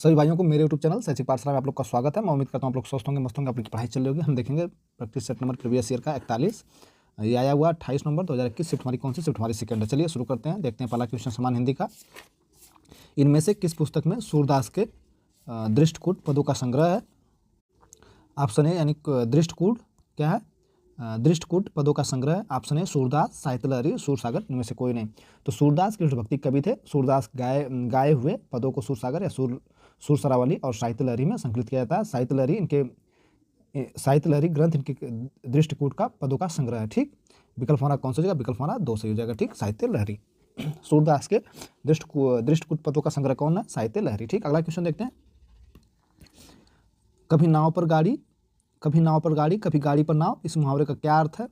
सभी भाइयों को मेरे यूट्यूब चैनल शैक्षिक पाठशाला में आप लोग का स्वागत है। मैं उम्मीद करता हूँ आप लोग स्वस्थ होंगे, मस्त होंगे, अपनी पढ़ाई चल रही होगी। हम देखेंगे practice set number previous year का 41 ये आया हुआ 28 नंबर 2021। शिफ्ट हमारी कौन सी? शिफ्ट हमारी सेकंड है। चलिए शुरू करते हैं। देखते हैं पहला क्वेश्चन समान हिंदी का। इनमें से किस पुस्तक में सूरदास के दृष्टकूट पदों का संग्रह है? ऑप्शन ए यानी दृष्टकूट क्या है? दृष्टकूट पदों का संग्रह है। ऑप्शन ए सूरदास, साहित्य लहरी, सूरसागर, इनमें से कोई नहीं। तो सूरदास कृष्ण भक्ति कवि थे। सूरदास गाए हुए पदों को सूरसागर या सुरसरावली और साहित्य लहरी में संकलित किया जाता है। साहित्य लहरी ग्रंथ इनके दृष्टकूट का पदों का संग्रह है। ठीक, विकल्प हमारा कौन सा हो जाएगा? विकल्प हमारा 2 सही हो जाएगा। ठीक, साहित्य लहरी। सूरदास के दृष्टकूट पदों का संग्रह कौन है? साहित्य लहरी। ठीक, अगला क्वेश्चन देखते हैं। कभी नाव पर गाड़ी, कभी नाव पर गाड़ी, कभी गाड़ी पर नाव, इस मुहावरे का क्या अर्थ है?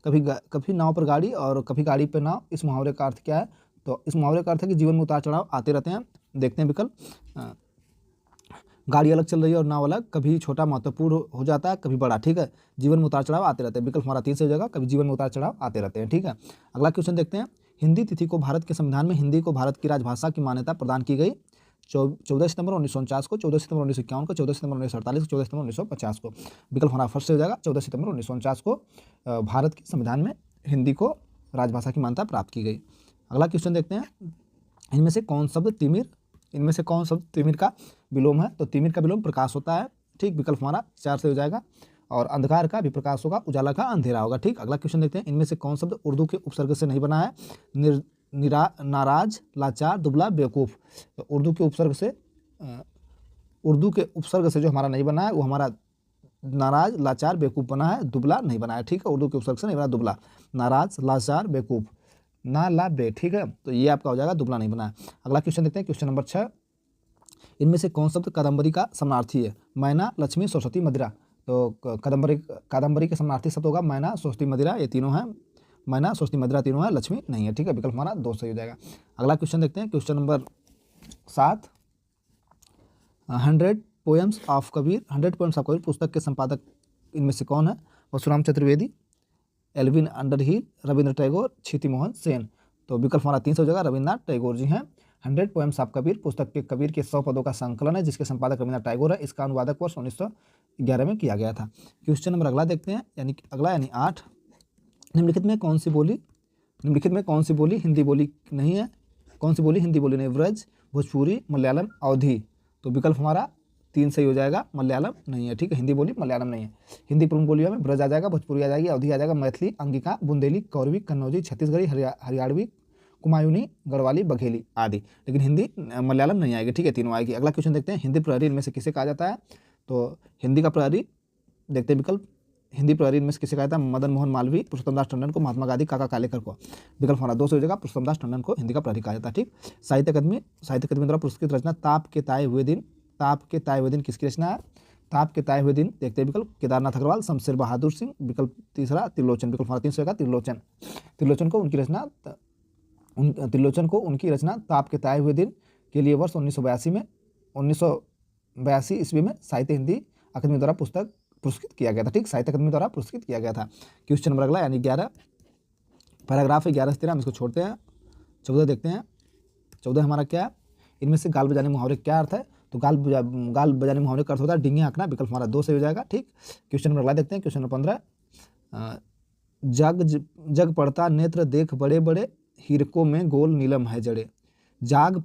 कभी नाव पर गाड़ी और कभी गाड़ी पर नाव, इस मुहावरे का अर्थ क्या है? तो इस मुहावरे का अर्थ है कि जीवन में उतार चढ़ाव आते रहते हैं। देखते हैं विकल्प। गाड़ी अलग चल रही है और नाव अलग, कभी छोटा महत्वपूर्ण हो जाता है, कभी बड़ा। ठीक है, जीवन में उतार चढ़ाव आते रहते हैं। विकल्प हमारा 3 से हो जाएगा, कभी जीवन में उतार चढ़ाव आते रहते हैं। ठीक है, अगला क्वेश्चन देखते हैं। हिंदी तिथि को भारत के संविधान में हिंदी को भारत की राजभाषा की मान्यता प्रदान की गई 14 सितंबर 1949 को, 14 सितंबर 1951 को, 14 सितंबर 1948 को, 14 सितंबर 1950 को। विकल्प हमारा फर्स्ट से हो जाएगा, 14 सितंबर 1949 को भारत के संविधान में हिंदी को राजभाषा की मान्यता प्राप्त की गई। अगला क्वेश्चन देखते हैं। इनमें से कौन शब्द तिमिर का विलोम है? तो तिमिर का विलोम प्रकाश होता है। ठीक, विकल्प हमारा 4 से हो जाएगा। और अंधकार का भी प्रकाश होगा, उजाला का अंधेरा होगा। ठीक, अगला क्वेश्चन देखते हैं। इनमें से कौन शब्द उर्दू के उपसर्ग से नहीं बना है? नाराज, लाचार, दुबला, बेवकूफ़। तो उर्दू के उपसर्ग से जो हमारा नहीं बना है वो हमारा नाराज, लाचार, बेवकूफ़ बना है, दुबला नहीं बना है। ठीक है, उर्दू के उपसर्ग से नहीं बना दुबला। नाराज, लाचार, बेवकूफ़, ना ला बे। ठीक है, तो ये आपका हो जाएगा, दुबला नहीं बना है। अगला क्वेश्चन देखते हैं, क्वेश्चन नंबर 6। इनमें से कौन शब्द कादम्बरी का समानार्थी है? मैना, लक्ष्मी, सरस्वती, मदिरा। तो कादम्बरी के समानार्थी शब्द होगा मैना, सरस्वती, मदिरा। ये तीनों हैं। मैना, सरस्वती, मदिरा तीनों है, लक्ष्मी नहीं है। ठीक है, विकल्प हमारा 2 सही हो जाएगा। अगला क्वेश्चन देखते हैं, question number 7। 100 poems of Kabir पुस्तक के संपादक इनमें से कौन है? परशुराम चतुर्वेदी, एल्विन अंडरहिल, रविंद्र टैगोर, क्षिति मोहन सेन। तो विकल्प हमारा 3 से हो जाएगा, रविन्द्रनाथ टैगोर जी हैं। 100 पोएम्स ऑफ कबीर पुस्तक के कबीर के 100 पदों का संकलन है, जिसके संपादक रविन्द्रनाथ टैगोर है। इसका अनुवादक वर्ष 1911 में किया गया था। क्वेश्चन नंबर अगला देखते हैं, यानी 8। निम्नलिखित में कौन सी बोली हिंदी बोली नहीं है? कौन सी बोली हिंदी बोली नहीं? ब्रज, भोजपुरी, मलयालम, अवधी। तो विकल्प हमारा 3 सही हो जाएगा, मलयालम नहीं है। ठीक है, हिंदी बोली मलयालम नहीं है। हिंदी प्रमुख बोलियों में ब्रज आ जाएगा, भोजपुरी आ जाएगी, अवधी आ जाएगा, मैथिली, अंगिका, बुंदेली, कौरवी, कन्नौजी, छत्तीसगढ़ी, हरियाणवी, कुमायूनी, गढ़वाली, बघेली आदि। लेकिन हिंदी मलयालम नहीं आएगी। ठीक है, तीनों आएगी। अगला क्वेश्चन देखते हैं। हिंदी प्रहरी इनमें से किसे कहा जाता है? तो हिंदी का प्रहरी देखते हैं विकल्प। हिंदी प्रहरी इनमें से किसे कहा जाता है? मदन मोहन मालवीय, पुरुषोत्तम दास टंडन को, महात्मा गांधी, काका कालेकर को। विकल्प हमारा 2 से हो जाएगा, पुरुषोत्तम दास टंडन को हिंदी का प्रहरी कहा जाता है। ठीक, साहित्य अकादमी द्वारा पुरस्कृत रचना ताप के ताए हुए दिन किसकी रचना है? ताप के ताए हुए दिन देखते हैं विकल्प। केदारनाथ अग्रवाल, शमशेर बहादुर सिंह। विकल्प तीसरा त्रिलोचन। विकल्प हमारा 3 से होगा, त्रिलोचन को उनकी रचना ताप के ताए हुए दिन के लिए वर्ष 1982 ईस्वी में साहित्य हिंदी अकादमी द्वारा पुरस्कृत किया गया था। ठीक, साहित्य अकादमी द्वारा पुरस्कृत किया गया था। क्वेश्चन नंबर अगला यानी 11 पैराग्राफ 11 से 13 हम इसको छोड़ते हैं। 14 देखते हैं। 14 हमारा क्या है? इनमें से गाल बजाने मुहावरे क्या अर्थ है? तो गाल बजाने मुहावरे का अर्थ होता है डिंगे हाँकना। विकल्प हमारा 2 से हो जाएगा। ठीक, क्वेश्चन नंबर अगला देखते हैं। Question number 15। जग पड़ता नेत्र देख बड़े बड़े, हीरकों में गोल नीलम है जड़े। जाग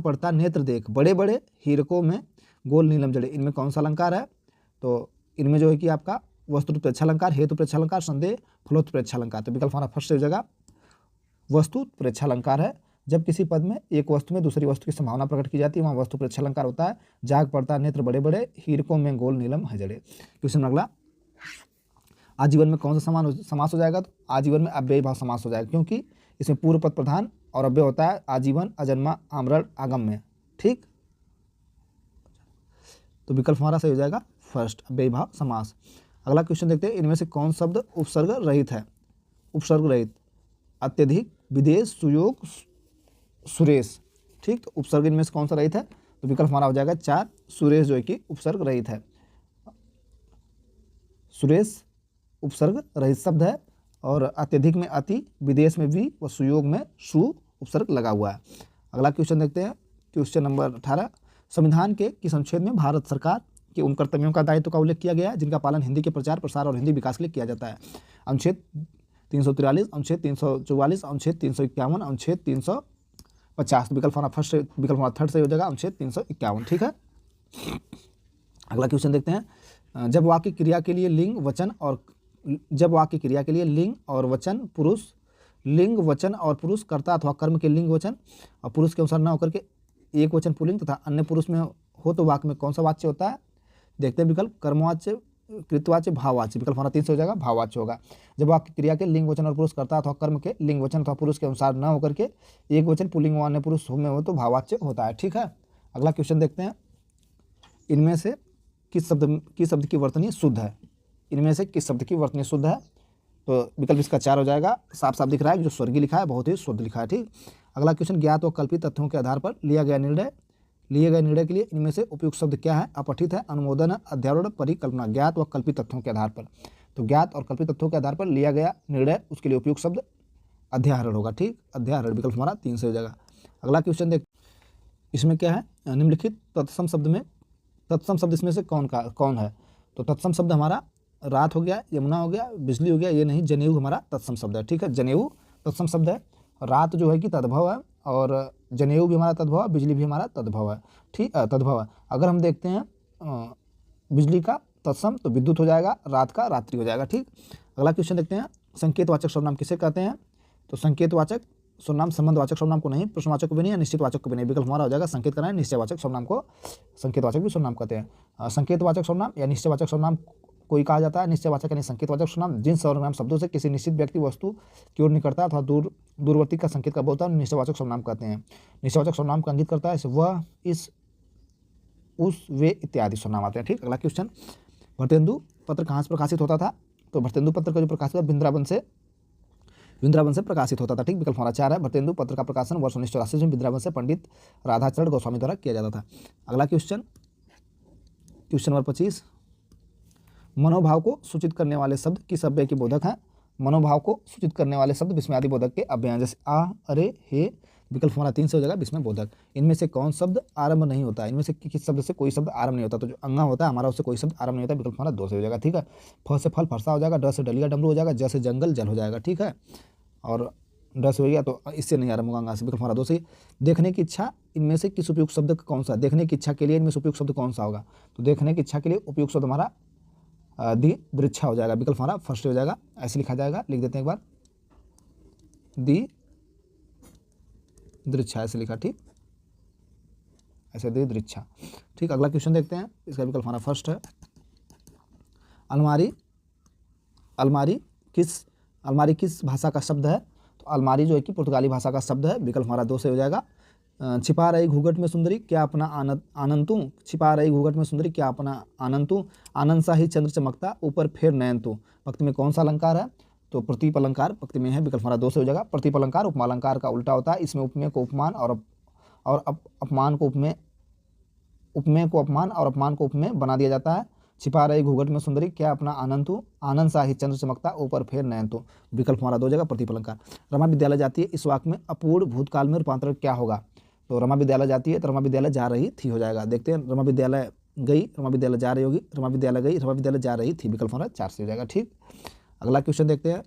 पड़ता नेत्र देख बड़े बड़े, हीरकों में गोल नीलम जड़े। इनमें कौन सा अलंकार है? तो इनमें जो है कि आपका वस्तु प्रेक्षालंकार, हेतु प्रेक्षालंकार, संदेह, फलोत प्रेक्षालंकार। तो विकल्प हमारा फर्स्ट से हो जाएगा, वस्तु प्रेक्षालंकार है। जब किसी पद में एक वस्तु में दूसरी वस्तु की संभावना प्रकट की जाती है वहाँ वस्तु प्रेक्षालंकार होता है। जाग पड़ता नेत्र बड़े बड़े, हीरकों में गोल नीलम है जड़े। क्वेश्चन अगला, आजीवन में कौन सा समास हो जाएगा? तो आजीवन में अव्ययी भाव समास हो जाएगा, क्योंकि इसमें पूर्व पद प्रधान और अव्यय होता है आजीवन, अजन्मा, आमरण, आगम में। ठीक, तो विकल्प हमारा सही हो जाएगा फर्स्ट, अव्ययी भाव समास। अगला क्वेश्चन देखते हैं। इनमें से कौन शब्द उपसर्ग रहित है? उपसर्ग रहित, अत्यधिक, विदेश, सुयोग, सुरेश। ठीक, तो उपसर्ग इनमें से कौन सा रहित है? तो विकल्प हमारा हो जाएगा 4, सुरेश जो है कि उपसर्ग रहित है। सुरेश उपसर्ग रहित शब्द है और अत्यधिक में अति, विदेश में भी व सुयोग में सु उपसर्ग लगा हुआ है। अगला क्वेश्चन देखते हैं, क्वेश्चन नंबर 18। संविधान के किस अनुच्छेद में भारत सरकार के उन कर्तव्यों का दायित्व का उल्लेख किया गया है जिनका पालन हिंदी के प्रचार प्रसार और हिंदी विकास के लिए किया जाता है? अनुच्छेद 343, अनुच्छेद 344, अनुच्छेद 351, अनुच्छेद 350। विकल्प हमारा फर्स्ट, विकल्प हमारा थर्ड सही हो जाएगा, अनुच्छेद 351। ठीक है, अगला क्वेश्चन देखते हैं। जब वाक्य क्रिया के लिए लिंग वचन और वचन पुरुष, लिंग वचन और पुरुष, कर्ता अथवा कर्म के लिंग वचन और पुरुष के अनुसार न होकर के एक वचन पुल्लिंग तथा अन्य पुरुष में हो तो वाक्य में कौन सा वाच्य होता है? देखते हैं विकल्प, कर्मवाच्य, कृतवाच्य, भाववाच्य। विकल्प हमारा 3 से हो जाएगा, भाववाच्य होगा। जब वाक्य क्रिया के लिंग वचन और पुरुष, कर्ता अथवा कर्म के लिंग वचन अथवा पुरुष के अनुसार न होकर के एक वचन पुल्लिंग व अन्य पुरुष में हो तो भाववाच्य होता है। ठीक है, अगला क्वेश्चन देखते हैं। इनमें से किस शब्द की वर्तनी शुद्ध है? इनमें से किस शब्द की वर्तनी शुद्ध है? तो विकल्प इसका 4 हो जाएगा। साफ साफ दिख रहा है, जो स्वर्गीय लिखा है बहुत ही शुद्ध लिखा है। ठीक, अगला क्वेश्चन, ज्ञात व कल्पित तथ्यों के आधार पर लिए गए निर्णय के लिए इनमें से उपयुक्त शब्द क्या है? अपठित है, अनुमोदन है, अध्यारोढ़, परिकल्पना। ज्ञात व कल्पित तथ्यों के आधार पर, तो ज्ञात और कल्पित तथ्यों के आधार पर लिया गया निर्णय, उसके लिए उपयुक्त शब्द अध्याहरण होगा। ठीक, अध्याहरण। विकल्प हमारा 3 से हो जाएगा। अगला क्वेश्चन देख, इसमें क्या है? निम्नलिखित तत्सम शब्द में, तत्सम शब्द इसमें से कौन है? तो तत्सम शब्द हमारा रात हो गया, यमुना हो गया, बिजली हो गया, ये नहीं, जनेऊ हमारा तत्सम शब्द है। ठीक है, जनेऊ तत्सम शब्द है। रात जो है कि तद्भव है, और जनेऊ भी हमारा तद्भव है, बिजली भी हमारा तद्भव है। ठीक, तद्भव है। अगर हम देखते हैं बिजली का तत्सम तो विद्युत हो जाएगा, रात का रात्रि हो जाएगा। ठीक, अगला क्वेश्चन देखते हैं। संकेतवाचक सर्वनाम किसे कहते हैं? तो संकेतवाचक सर्वनाम संबंधवाचक सर्वनाम को नहीं, प्रश्नवाचक को भी नहीं, निश्चितवाचक को भी नहीं। विकल्प हमारा हो जाएगा संकेत करना है, निश्चयवाचक सर्वनाम को संकेतवाचक भी सर्वनाम कहते हैं। संकेतवाचक सर्वनाम या निश्चयवाचक सर्वनाम कोई कहा जाता है। निश्चयवाचक यानी संकेतवाचक सर्वनाम जिन सर्वनाम शब्दों से किसी निश्चित व्यक्ति वस्तु की ओर निकटता अथवा दूरवर्ती का संकेत का बोलता है, निश्चयवाचक सर्वनाम कहते हैं। निश्चयवाचक सर्वनाम का इंगित करता है वह, इस, उस, वे इत्यादि सर्वनाम आते हैं। ठीक, अगला क्वेश्चन, भरतेंदु पत्र कहाँ से प्रकाशित होता था? तो भरतेंदु पत्र का जो प्रकाशित हुआ वृंदावन से प्रकाशित होता था। ठीक, विकल्प हमारा 4 है। भरतेंदु पत्र का प्रकाशन वर्ष 1984 में वृंदावन से पंडित राधाचरण गोस्वामी द्वारा किया जाता था। अगला क्वेश्चन नंबर 25, मनोभाव को सूचित करने वाले शब्द किस अव्यय के बोधक हैं? मनोभाव को सूचित करने वाले शब्द विस्मयादि बोधक के अव्यय हैं, जैसे आ, अरे, हे। विकल्प हमारा 3 से हो जाएगा, विस्मय बोधक। इनमें से कौन शब्द आरंभ नहीं होता? इनमें से किस शब्द से कोई शब्द आरंभ नहीं होता? तो जो अंगा होता है हमारा, उससे कोई शब्द आरंभ नहीं होता। विकल्प हमारा 2 से हो जाएगा। ठीक है, फ से फल फरसा हो जाएगा, ड से डलिया डमरू हो जाएगा, ज से जंगल जल हो जाएगा। ठीक है, और ड से हो गया तो इससे नहीं आरंभ होगा अंगा से। विकल्प हमारा 2 से। देखने की इच्छा, इनमें से किस उपयुक्त शब्द कौन सा? देखने की इच्छा के लिए इनमें से उपयुक्त शब्द कौन सा होगा? तो देखने की इच्छा के लिए उपयुक्त शब्द हमारा दी दृच्छा हो जाएगा। विकल्प हमारा फर्स्ट हो जाएगा, ऐसे लिखा जाएगा, लिख देते हैं एक बार, दी दृच्छा, ऐसे लिखा। ठीक, ऐसे दी दृच्छा। ठीक, अगला क्वेश्चन देखते हैं। इसका विकल्प हमारा फर्स्ट है। अलमारी किस भाषा का शब्द है? तो अलमारी जो है कि पुर्तगाली भाषा का शब्द है। विकल्प हमारा 2 से हो जाएगा। छिपा रही घूंघट में सुंदरी क्या अपना आनंद तू, छिपा रही घूंघट में सुंदरी क्या अपना आनंद तू, आनंद सा ही चंद्र चमकता ऊपर फिर नयन तू। पंक्ति में कौन सा अलंकार है? तो प्रतीप अलंकार पंक्ति में है। विकल्प हमारा 2 से हो जाएगा। प्रतीप अलंकार उपमा अलंकार का उल्टा होता है। इसमें उपमेय को उपमान और अपमान को उपमेय को अपमान और अपमान को उपमेय बना दिया जाता है। छिपा रही घूंघट में सुंदरी क्या अपना आनंद तू, आनंद सा ही चंद्र चमकता ऊपर फिर नयन तू। विकल्प हमारा 2 हो जाएगा, प्रतीप अलंकार। रमा विद्यालय जाती है, इस वाक्य में अपूर्ण भूतकाल में रूपांतरण क्या होगा? तो रमा विद्यालय जाती है तो रमा विद्यालय जा रही थी हो जाएगा। देखते हैं, रमा विद्यालय गई, रमा विद्यालय जा रही होगी, रमा विद्यालय गई, रमा विद्यालय जा रही थी। विकल्प हमारा 4 से हो जाएगा। ठीक, अगला क्वेश्चन देखते हैं।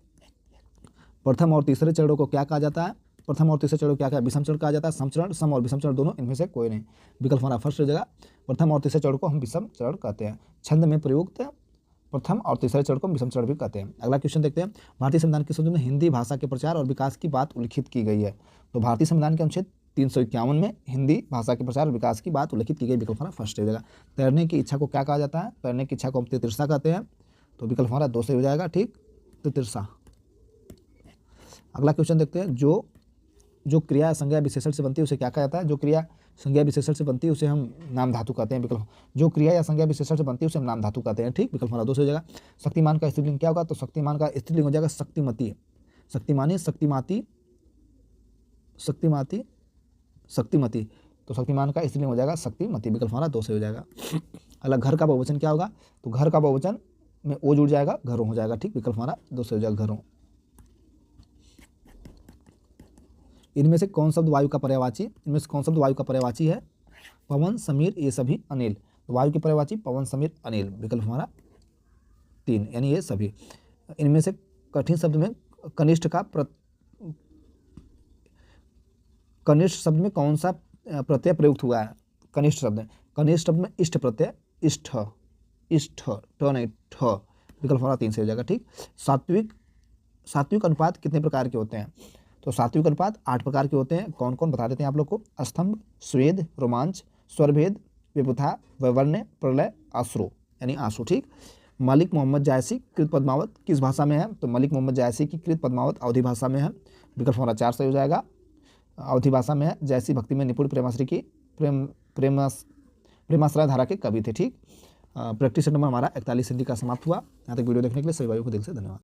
प्रथम और तीसरे चरणों को क्या कहा जाता है? प्रथम और तीसरे चरण क्या क्या? विषम चरण कहा जाता है। समचरण, सम और विषम चरण दोनों, इनमें से कोई नहीं। विकल्प हमारा फर्स्ट हो जाएगा। प्रथम और तीसरे चरण को हम विषम चरण कहते हैं। छंद में प्रयुक्त प्रथम और तीसरे चरण को विषम चरण भी कहते हैं। अगला क्वेश्चन देखते हैं। भारतीय संविधान के संशोधन में हिंदी भाषा के प्रचार और विकास की बात उल्लिखित की गई है। तो भारतीय संविधान के अनुच्छेद 351 में हिंदी भाषा के प्रचार और विकास की बात उल्लिखित की गई। विकल्प हमारा फर्स्ट हो जाएगा। तैरने की इच्छा को क्या कहा जाता है? तैरने की इच्छा को हम तितृषा कहते हैं। तो विकल्प हमारा 2 से हो जाएगा। ठीक, तितृषा। अगला क्वेश्चन देखते हैं। जो क्रिया संज्ञा विशेषण से बनती है उसे क्या कहा जाता है? जो क्रिया संज्ञा विशेषण से बनती है उसे हम नाम धातु कहते हैं। विकल्प, जो क्रिया या संज्ञा विशेषण से बनती है उसे हम नाम धातु कहते हैं। ठीक, विकल्प हमारा 2 से हो जाएगा। शक्तिमान का स्त्रीलिंग क्या होगा? तो शक्तिमान का स्त्रीलिंग हो जाएगा शक्तिमती। शक्तिमानी, शक्तिमाती, शक्तिमाती, शक्तिमती। तो शक्तिमान का स्त्रीलिंग हो जाएगा शक्तिमती। विकल्प हमारा 2 से हो जाएगा। अगला घर का बहुवचन क्या होगा? तो घर का बहुवचन में ओ जुड़ जाएगा, घरों हो जाएगा। ठीक, विकल्प हमारा 2 से हो जाएगा, घरों। इनमें से कौन शब्द वायु का पर्यायवाची? इनमें से कौन शब्द वायु का पर्यायवाची है? पवन, समीर, ये सभी, अनिल। तो वायु के पर्यायवाची पवन, समीर, अनिल, विकल्प हमारा 3, यानी ये सभी। इनमें से कठिन शब्द में कनिष्ठ का कनिष्ठ शब्द में कौन सा प्रत्यय प्रयुक्त हुआ है? कनिष्ठ शब्द में, कनिष्ठ शब्द में इष्ट प्रत्यय, इष्ठ, इष्ठ, ठ नहीं, ठ, विकल्प हमारा 3 से हो जाएगा। ठीक। सात्विक अनुपात कितने प्रकार के होते हैं? तो सात्विक अनुपात 8 प्रकार के होते हैं। कौन कौन बता देते हैं आप लोग को? स्तंभ, स्वेद, रोमांच, स्वरभेद, विपुथा, वैवर्ण्य, प्रलय, आश्रु, यानी आंसू। ठीक। मलिक मोहम्मद जायसी कृत पद्मावत किस भाषा में है? तो मलिक मोहम्मद जायसी की कृत पद्मावत अवधी भाषा में है, विकल्प हमारा 4 से हो जाएगा। अवधी भाषा में है। जैसी भक्ति में निपुण प्रेमाश्री की प्रेमाश्रय धारा के कवि थे। ठीक। प्रैक्टिस नंबर हमारा 41 हिंदी का समाप्त हुआ। यहाँ तक वीडियो देखने के लिए सभी भाइयों को दिल से धन्यवाद।